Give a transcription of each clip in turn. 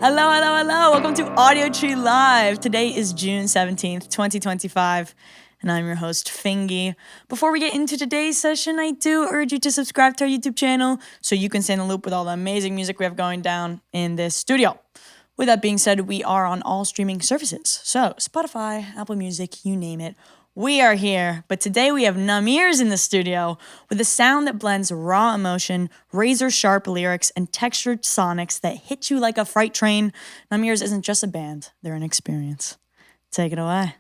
Hello, hello, hello. Welcome to Audiotree Live. Today is June 17th, 2025, and I'm your host, FINGY. Before we get into today's session, I do urge you to subscribe to our YouTube channel so you can stay in the loop with all the amazing music we have going down in this studio. With that being said, we are on all streaming services. So, Spotify, Apple Music, you name it. We are here, but today we have Knumears in the studio with a sound that blends raw emotion, razor-sharp lyrics, and textured sonics that hit you like a freight train. Knumears isn't just a band, they're an experience. Take it away.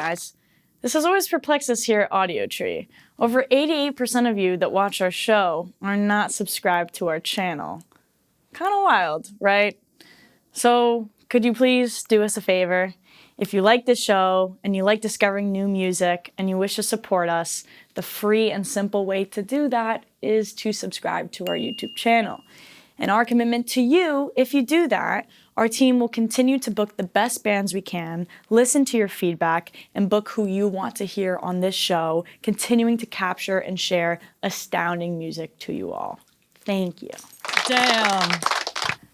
guys, this has always perplexed us here at Audiotree. Over 88% of you that watch our show are not subscribed to our channel. Kind of wild, right? So could you please do us a favor? If you like this show and you like discovering new music and you wish to support us, the free and simple way to do that is to subscribe to our YouTube channel. And our commitment to you, if you do that, our team will continue to book the best bands we can, listen to your feedback, and book who you want to hear on this show, continuing to capture and share astounding music to you all. Thank you. Damn.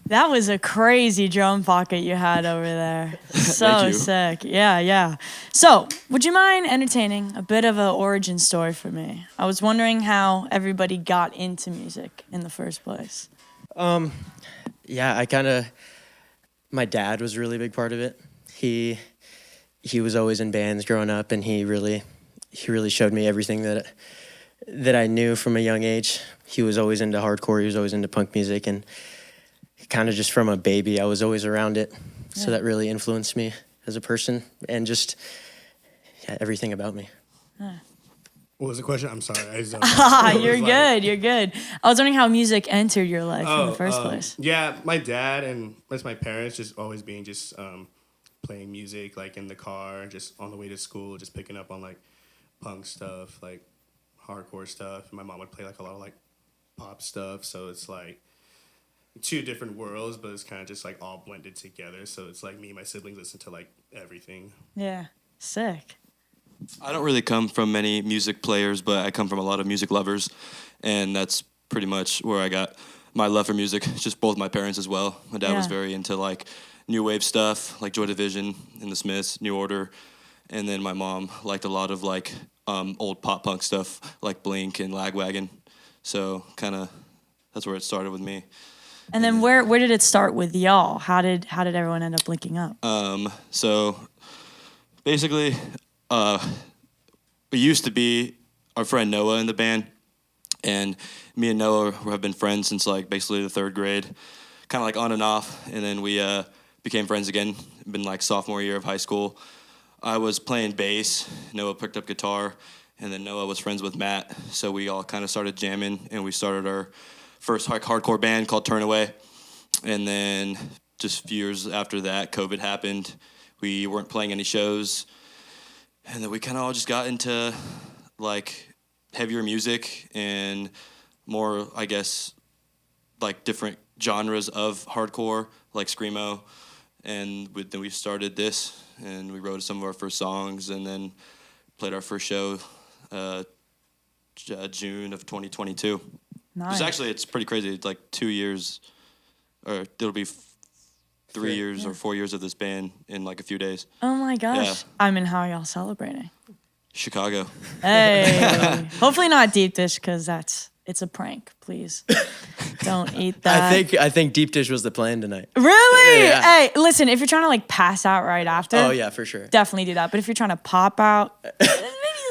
That was a crazy drum pocket you had over there. So sick. Yeah. So, would you mind entertaining a bit of an origin story for me? I was wondering how everybody got into music in the first place. Yeah, my dad was a really big part of it. He was always in bands growing up, and he really showed me everything that I knew from a young age. He was always into hardcore, he was always into punk music, and kind of just from a baby, I was always around it. So that really influenced me as a person and just everything about me. What was the question? I'm sorry. You're good. I was wondering how music entered your life in the first place. Yeah, my dad and my parents just always being just playing music, like in the car, just on the way to school, just picking up on like punk stuff, like hardcore stuff. My mom would play like a lot of like pop stuff, so it's like two different worlds, but it's kind of just like all blended together. So it's like me and my siblings listen to like everything. Yeah, sick. I don't really come from many music players, but I come from a lot of music lovers, and that's pretty much where I got my love for music. Just both my parents as well. My dad was very into like new wave stuff, like Joy Division and the Smiths, New Order, and then my mom liked a lot of like old pop punk stuff, like Blink and Lagwagon. So kind of that's where it started with me. And then where did it start with y'all? How did everyone end up linking up? So basically, it used to be our friend Noah in the band, and me and Noah have been friends since like basically the third grade, kind of like on and off. And then we became friends again, been like sophomore year of high school. I was playing bass, Noah picked up guitar, and then Noah was friends with Matt, so we all kind of started jamming, and we started our first hardcore band called Turn Away. And then just a few years after that, COVID happened. We weren't playing any shows. And then we kind of all just got into like heavier music and more, I guess, like different genres of hardcore, like screamo. And then we started this, and we wrote some of our first songs, and then played our first show June of 2022. Nice. It's pretty crazy. It's like 2 years, or it'll be 3 years or 4 years of this band in like a few days. Oh my gosh. Yeah. I mean, how are y'all celebrating? Chicago. Hey. Hopefully not deep dish, because it's a prank. Please don't eat that. I think deep dish was the plan tonight. Really? Yeah. Hey, listen, if you're trying to like pass out right after. Oh yeah, for sure. Definitely do that. But if you're trying to pop out, maybe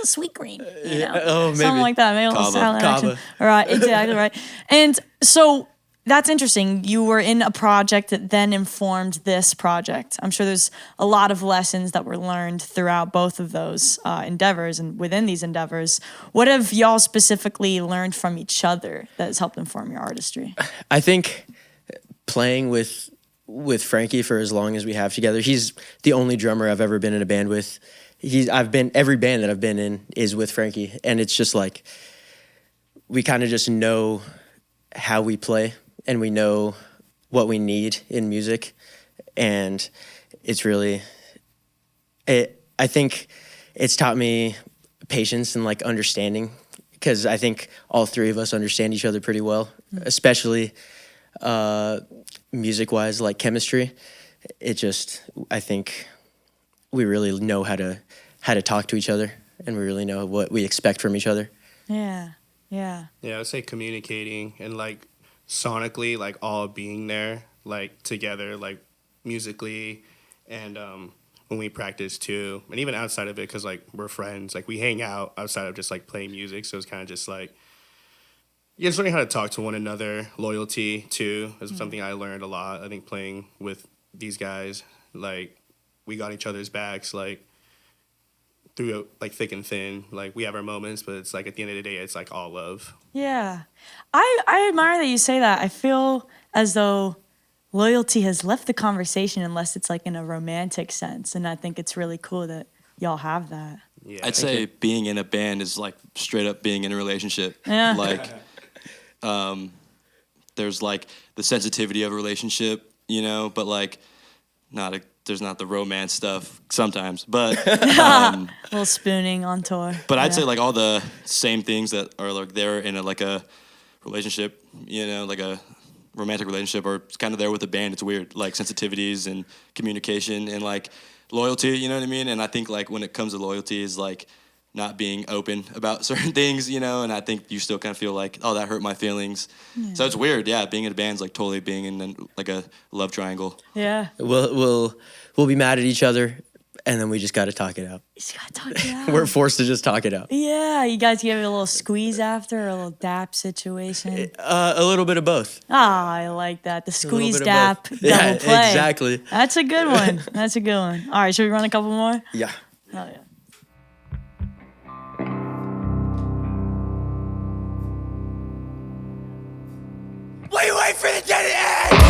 a sweet green, you know? Oh, maybe. Something like that. Maybe a little Kava. salad action. Kava. All right, exactly right. And so that's interesting. You were in a project that then informed this project. I'm sure there's a lot of lessons that were learned throughout both of those endeavors and within these endeavors. What have y'all specifically learned from each other that has helped inform your artistry? I think playing with Frankie for as long as we have together, he's the only drummer I've ever been in a band with. Every band that I've been in is with Frankie, and it's just like we kind of just know how we play, and we know what we need in music, and it's really I think it's taught me patience and like understanding, because I think all three of us understand each other pretty well, especially music-wise, like chemistry. I think we really know how to talk to each other, and we really know what we expect from each other. Yeah. Yeah, I would say communicating and like sonically, like all being there, like together, like musically, and when we practice too, and even outside of it, because like we're friends, like we hang out outside of just like playing music, so it's kind of just like just learning how to talk to one another. Loyalty too is something I learned a lot. I think playing with these guys, like we got each other's backs, like through like thick and thin. Like we have our moments, but it's like at the end of the day, it's like all love. Yeah. I admire that you say that. I feel as though loyalty has left the conversation unless it's like in a romantic sense. And I think it's really cool that y'all have that. Yeah. I'd say being in a band is like straight up being in a relationship. Yeah. Like, there's like the sensitivity of a relationship, you know, but like there's not the romance stuff sometimes, but A little spooning on tour. but I'd say like all the same things that are like there in a relationship, you know, like a romantic relationship, are kind of there with the band. It's weird, like sensitivities and communication and like loyalty, you know what I mean? And I think like when it comes to loyalty is like not being open about certain things, you know, and I think you still kind of feel like, oh, that hurt my feelings. Yeah. So it's weird, yeah, being in a band's like totally being in like a love triangle. Yeah. We'll be mad at each other, and then we just got to talk it out. You just gotta talk it out. We're forced to just talk it out. Yeah, you guys give it a little squeeze after, a little dap situation. A little bit of both. I like that. The squeeze bit of dap both. double Yeah, play. exactly. That's a good one. That's a good one. All right, should we run a couple more? Yeah. Oh, yeah. We wait for the day to end!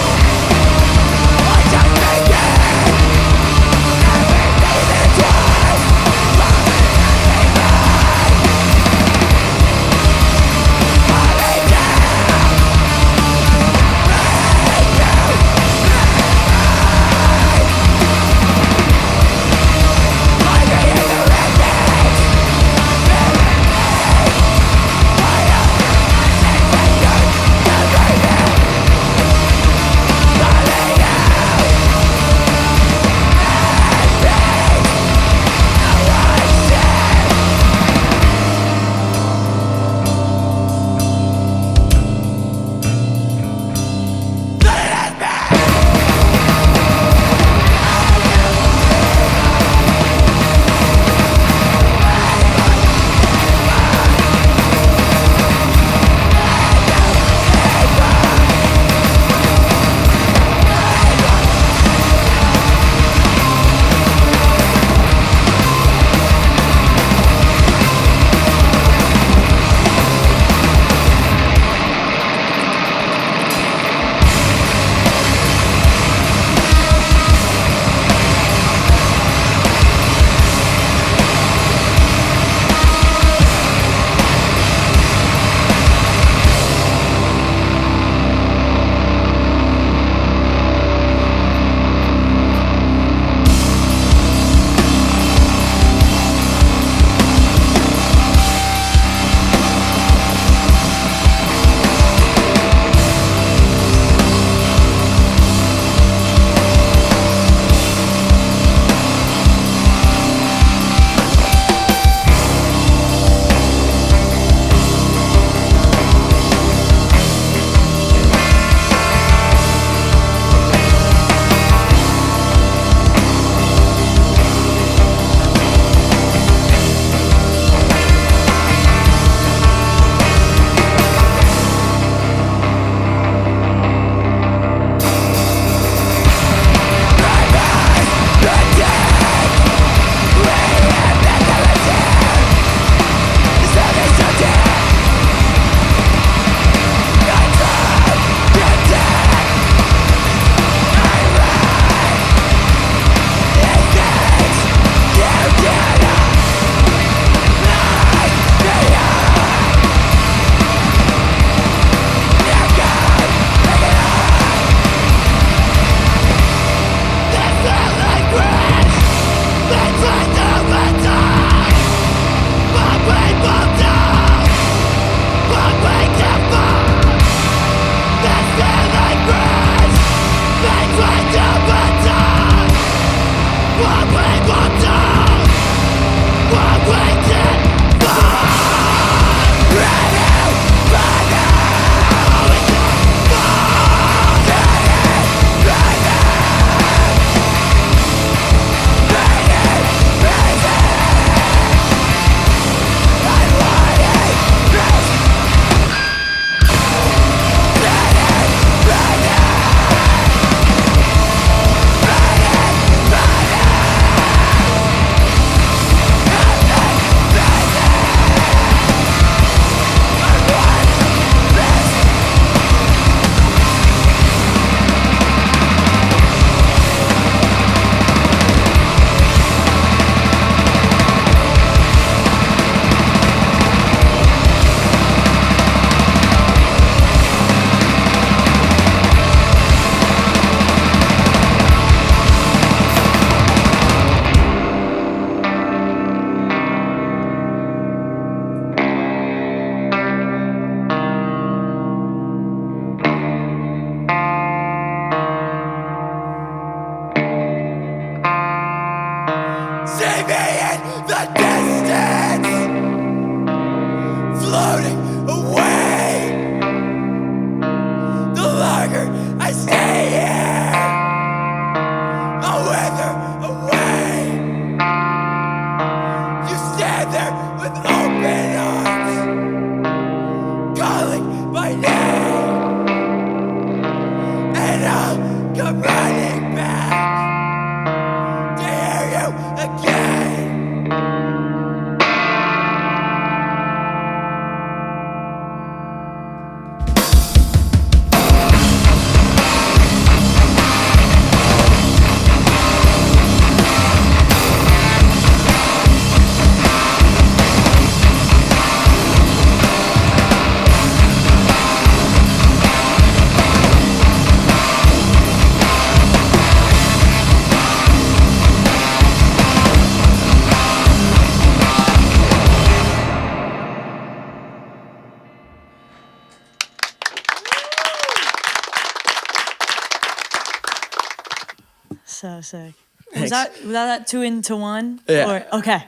So sick. Was that 2 into 1? Yeah. Or, okay.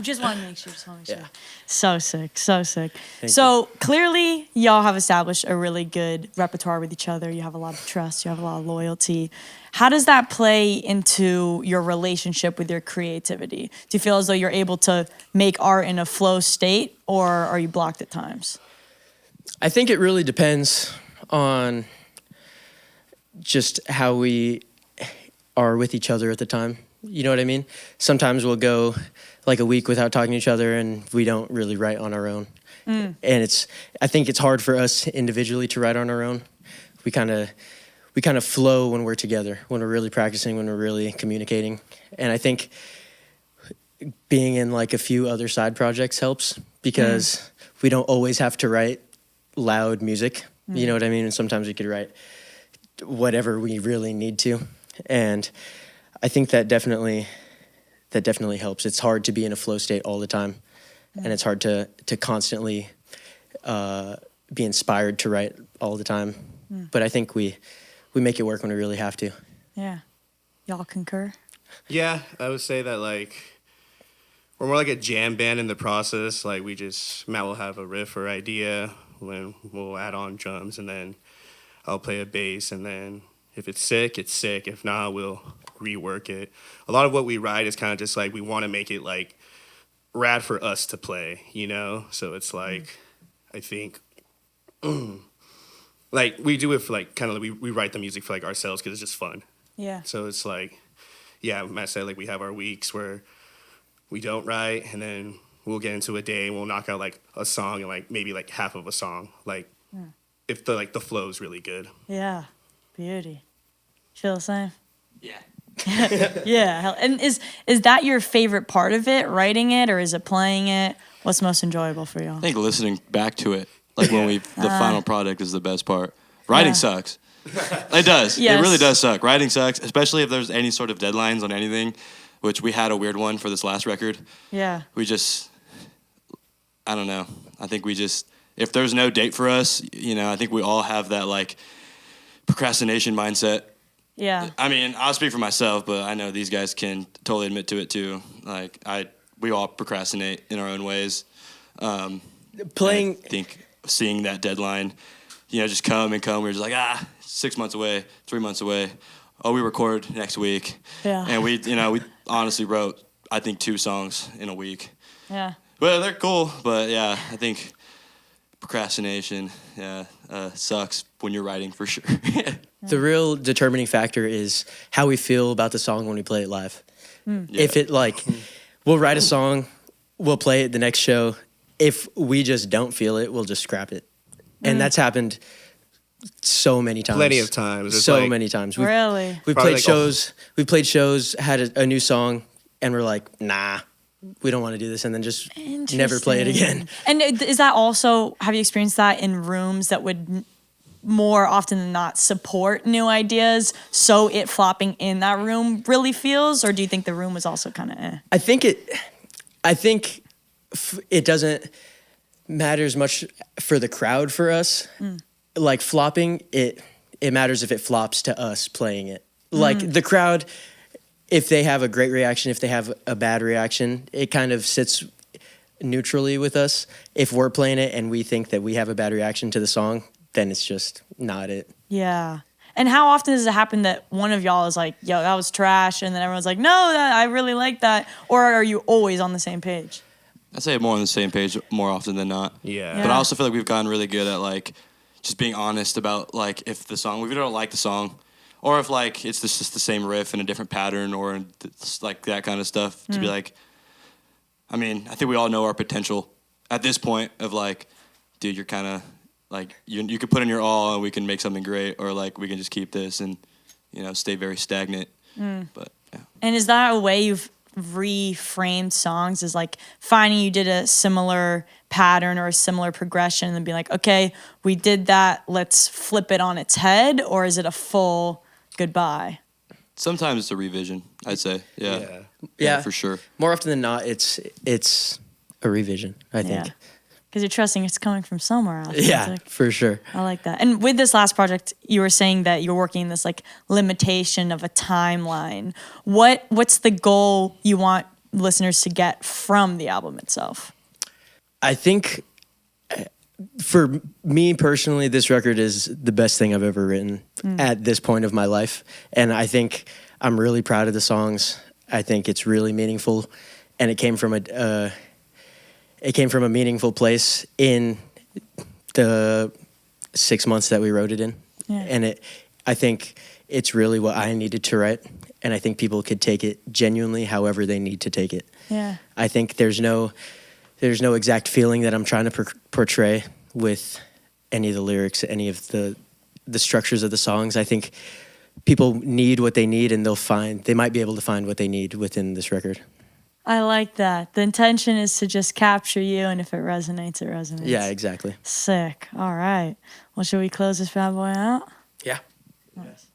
Just want to make sure. Yeah. So sick. So sick. Thank So clearly, y'all have established a really good repertoire with each other. You have a lot of trust. You have a lot of loyalty. How does that play into your relationship with your creativity? Do you feel as though you're able to make art in a flow state, or are you blocked at times? I think it really depends on just how we are with each other at the time. You know what I mean? Sometimes we'll go like a week without talking to each other and we don't really write on our own. And I think it's hard for us individually to write on our own. We kind of flow when we're together, when we're really practicing, when we're really communicating. And I think being in like a few other side projects helps because we don't always have to write loud music. You know what I mean? And sometimes we could write whatever we really need to. And I think that definitely helps. It's hard to be in a flow state all the time, and it's hard to constantly be inspired to write all the time. But I think we make it work when we really have to. Yeah. Y'all concur? Yeah, I would say that like we're more like a jam band in the process. Like Matt will have a riff or idea, when we'll add on drums, and then I'll play a bass, and then if it's sick, it's sick. If not, we'll rework it. A lot of what we write is kind of just like we want to make it like rad for us to play, you know? So it's like, I think, like we do it for like kind of, we write the music for like ourselves because it's just fun. Yeah. So it's like, yeah, Matt said like we have our weeks where we don't write, and then we'll get into a day and we'll knock out like a song and like maybe like half of a song, like if the flow is really good. Yeah. Beauty. Feel the same? Yeah. Yeah. And is that your favorite part of it, writing it, or is it playing it? What's most enjoyable for y'all? I think listening back to it, like when the final product is the best part. Writing sucks. It does. Yes. It really does suck. Writing sucks, especially if there's any sort of deadlines on anything, which we had a weird one for this last record. Yeah. I don't know. I think if there's no date for us, you know, I think we all have that like procrastination mindset. Yeah. I mean, I'll speak for myself, but I know these guys can totally admit to it too. Like we all procrastinate in our own ways. I think seeing that deadline, you know, just come, we're just like, 6 months away, 3 months away. Oh, we record next week. Yeah. And we honestly wrote, I think, 2 songs in a week. Yeah. Well, they're cool, but yeah, I think procrastination, sucks when you're writing for sure. The real determining factor is how we feel about the song when we play it live. Yeah. If it we'll write a song, we'll play it the next show. If we just don't feel it, we'll just scrap it. And that's happened so many times. Plenty of times. It's So many times. Really? We've played shows. We've played shows, had a new song, and we're like, nah, we don't want to do this, and then just never play it again. And is that also, have you experienced that in rooms that would more often than not support new ideas, so it flopping in that room really feels, or do you think the room was also kind of I think it doesn't matter as much for the crowd for us. Like flopping, it matters if it flops to us playing it. Like the crowd, if they have a great reaction, if they have a bad reaction, it kind of sits neutrally with us. If we're playing it and we think that we have a bad reaction to the song, then it's just not it. Yeah. And how often does it happen that one of y'all is like, yo, that was trash, and then everyone's like, no, I really like that? Or are you always on the same page? I'd say more on the same page more often than not. Yeah. But I also feel like we've gotten really good at like just being honest about like if the song, we either don't like the song, or if like it's just the same riff in a different pattern, or like that kind of stuff. To be like, I mean, I think we all know our potential at this point of like, dude, you're kind of like, you could put in your all and we can make something great, or like we can just keep this and, you know, stay very stagnant. But yeah. And is that a way you've reframed songs, is like finding you did a similar pattern or a similar progression and then be like, okay, we did that, let's flip it on its head? Or is it a full goodbye? Sometimes it's a revision, I'd say. Yeah, for sure. More often than not, it's a revision, I think. Yeah. because you're trusting it's coming from somewhere else. Yeah, for sure. I like that. And with this last project, you were saying that you're working this like limitation of a timeline. What's the goal you want listeners to get from the album itself? I think for me personally, this record is the best thing I've ever written at this point of my life. And I think I'm really proud of the songs. I think it's really meaningful. And it came from a meaningful place in the 6 months that we wrote it in. Yeah. And I think it's really what I needed to write. And I think people could take it genuinely however they need to take it. Yeah. I think there's no exact feeling that I'm trying to portray with any of the lyrics, any of the structures of the songs. I think people need what they need, and they might be able to find what they need within this record. I like that. The intention is to just capture you, and if it resonates, it resonates. Yeah, exactly. Sick. All right. Well, should we close this bad boy out? Yeah. Nice.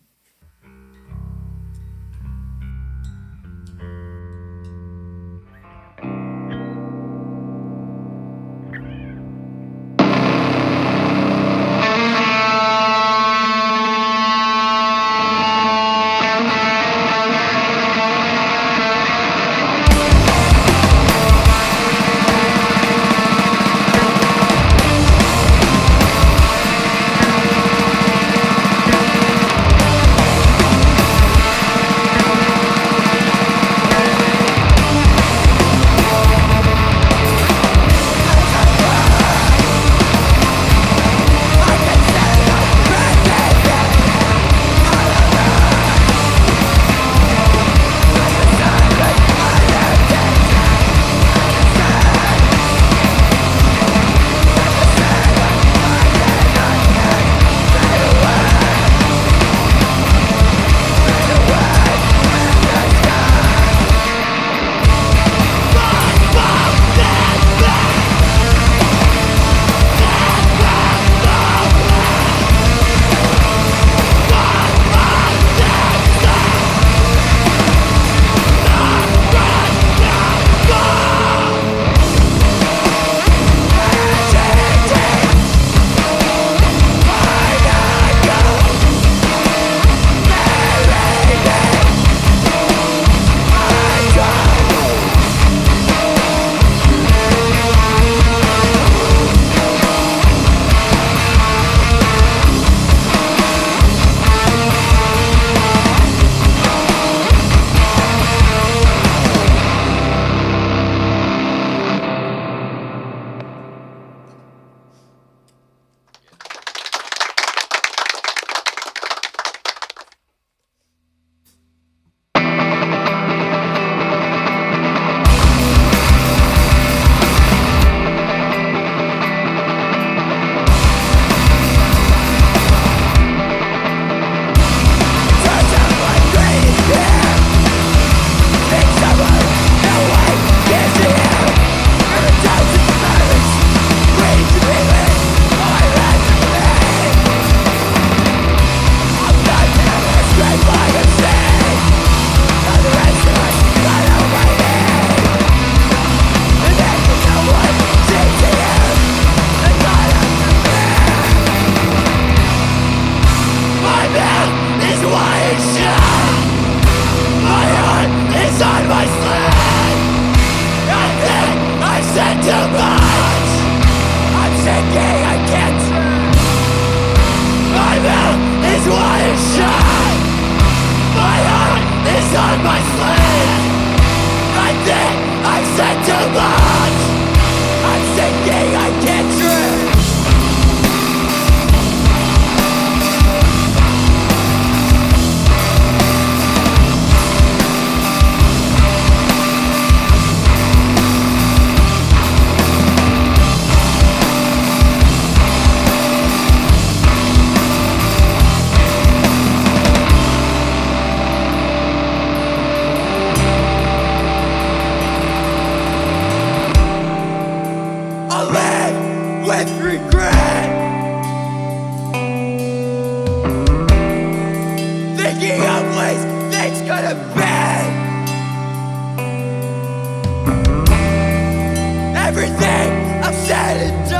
Everything I've said and done.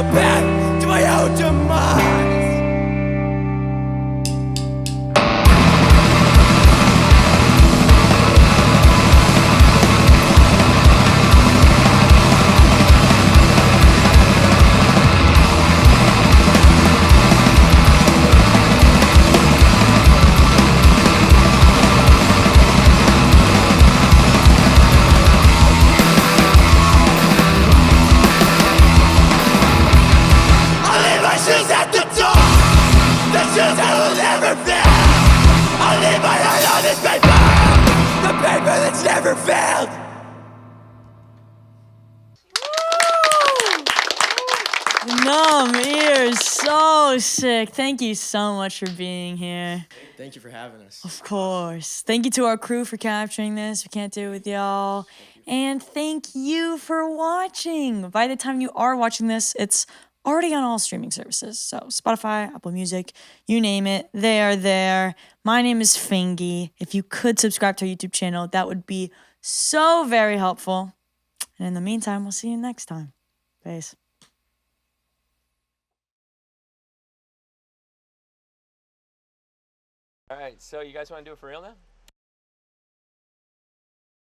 the path to my own demise. Never failed. Knumears, so sick. Thank you so much for being here. Thank you for having us. Of course. Thank you to our crew for capturing this. We can't do it with y'all. And thank you for watching. By the time you are watching this, it's already on all streaming services. So Spotify, Apple Music, you name it, they are there. My name is FINGY. If you could subscribe to our YouTube channel, that would be so very helpful. And in the meantime, we'll see you next time. Peace. All right, so you guys want to do it for real now?